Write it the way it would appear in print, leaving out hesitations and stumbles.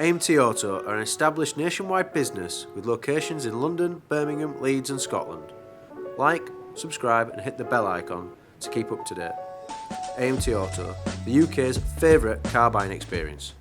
AMT Auto are an established nationwide business with locations in London, Birmingham, Leeds and Scotland. Like, subscribe and hit the bell icon to keep up to date. AMT Auto, the UK's favourite car buying experience.